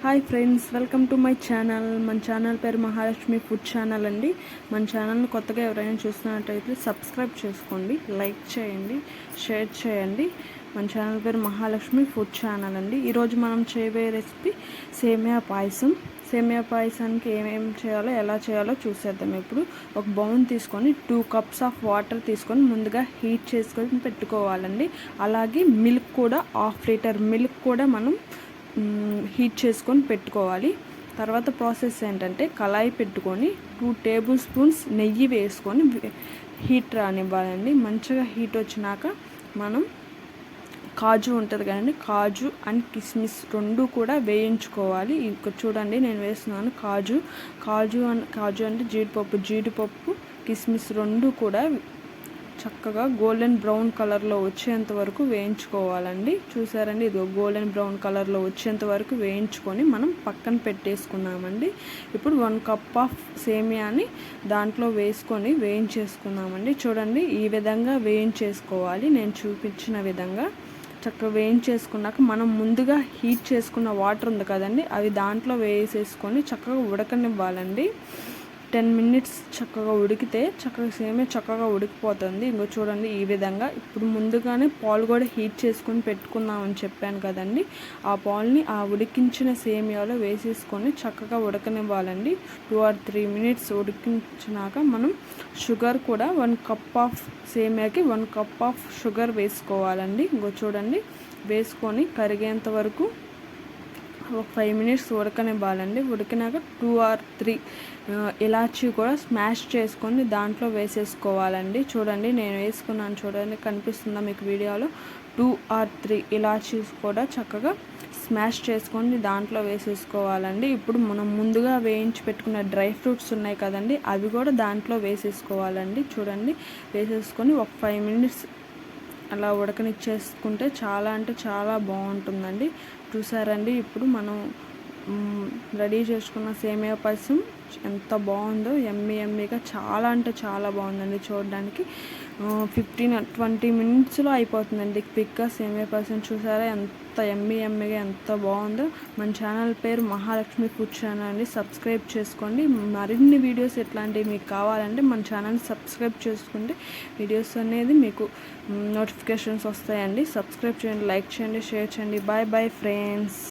Hi friends, welcome to my channel. మన channel పేరు Mahalakshmi food channel అండి. మన ఛానల్ని కొత్తగా ఎవరైనా చూస్తున్నట్టయితే సబ్స్క్రైబ్ చేసుకోండి, లైక్ చేయండి, షేర్ చేయండి. మన ఛానల్ పేరు మహాలక్ష్మి ఫుడ్ ఛానల్ అండి. ఈరోజు మనం చేయబోయే రెసిపీ సేమియా పాయసం. సేమియా పాయసానికి ఏమేమి చేయాలో, ఎలా చేయాలో చూసేద్దాం. ఇప్పుడు ఒక బౌల్ తీసుకొని 2 cups ఆఫ్ వాటర్ తీసుకొని ముందుగా హీట్ చేసుకొని పెట్టుకోవాలండి. అలాగే మిల్క్ కూడా 1/2 లీటర్ మిల్క్ కూడా మనం హీట్ చేసుకొని పెట్టుకోవాలి. తర్వాత ప్రాసెస్ ఏంటంటే కళాయి పెట్టుకొని 2 టేబుల్ స్పూన్స్ నెయ్యి వేసుకొని హీట్ రానివ్వాలండి. మంచిగా హీట్ వచ్చినాక మనం కాజు ఉంటుంది కదండి, కాజు అండ్ కిస్మిస్ 2 కూడా వేయించుకోవాలి. ఇక్కడ చూడండి నేను వేస్తున్నాను కాజు అంటే జీడిపప్పు కిస్మిస్ 2 కూడా చక్కగా గోల్డెన్ బ్రౌన్ కలర్లో వచ్చేంత వరకు వేయించుకోవాలండి. చూసారండి, ఇది గోల్డెన్ బ్రౌన్ కలర్లో వచ్చేంత వరకు వేయించుకొని మనం పక్కన పెట్టేసుకున్నామండి. ఇప్పుడు 1 cup ఆఫ్ సేమియాని దాంట్లో వేసుకొని వేయించేసుకున్నామండి. చూడండి, ఈ విధంగా వేయించేసుకోవాలి. నేను చూపించిన విధంగా చక్కగా వేయించేసుకున్నాక మనం ముందుగా హీట్ చేసుకున్న వాటర్ ఉంది కదండి, అవి దాంట్లో వేసేసుకొని చక్కగా ఉడకనివ్వాలండి. 10 minutes చక్కగా ఉడికితే సేమియా చక్కగా ఉడికిపోతుంది. ఇంకో చూడండి, ఈ విధంగా. ఇప్పుడు ముందుగానే పాలు కూడా హీట్ చేసుకొని పెట్టుకుందామని చెప్పాను కదండి, ఆ పాలుని ఆ ఉడికించిన సేమియాలో వేసేసుకొని చక్కగా ఉడకనివ్వాలండి. 2 or 3 minutes ఉడికించినాక మనం షుగర్ కూడా 1 cup ఆఫ్ సేమియాకి 1 cup ఆఫ్ షుగర్ వేసుకోవాలండి. ఇంకో చూడండి, వేసుకొని కరిగేంత వరకు ఒక 5 minutes ఉడకనివ్వాలండి. ఉడికినాక 2 or 3 ఇలాచీ కూడా స్మాష్ చేసుకొని దాంట్లో వేసేసుకోవాలండి. చూడండి, నేను వేసుకున్నాను, చూడండి కనిపిస్తుందా మీకు వీడియోలో. 2 or 3 ఇలాచీస్ కూడా చక్కగా స్మాష్ చేసుకొని దాంట్లో వేసేసుకోవాలండి. ఇప్పుడు మనం ముందుగా వేయించి పెట్టుకున్న డ్రై ఫ్రూట్స్ ఉన్నాయి కదండి, అవి కూడా దాంట్లో వేసేసుకోవాలండి. చూడండి, వేసేసుకొని ఒక 5 minutes అలా ఉడకనిచ్చేసుకుంటే చాలా అంటే చాలా బాగుంటుందండి. చూసారండి, ఇప్పుడు మనం రెడీ చేసుకున్న సేమియా పాయసం ఎంత బాగుందో, ఎమ్మీగా చాలా అంటే చాలా బాగుందండి. చూడడానికి 15-20 minutesలో అయిపోతుందండి క్విక్గా సేమియా పాయసం. చూసారా ఎంత ఎమ్మీగా ఎంత బాగుందో. మన ఛానల్ పేరు మహాలక్ష్మి ఫుడ్ ఛానల్ అండి. సబ్స్క్రైబ్ చేసుకోండి. మరిన్ని వీడియోస్ ఎట్లాంటివి మీకు కావాలంటే మన ఛానల్ సబ్స్క్రైబ్ చేసుకుంటే వీడియోస్ అనేది మీకు నోటిఫికేషన్స్ వస్తాయండి. సబ్స్క్రైబ్ చేయండి, లైక్ చేయండి, షేర్ చేయండి. Bye friends.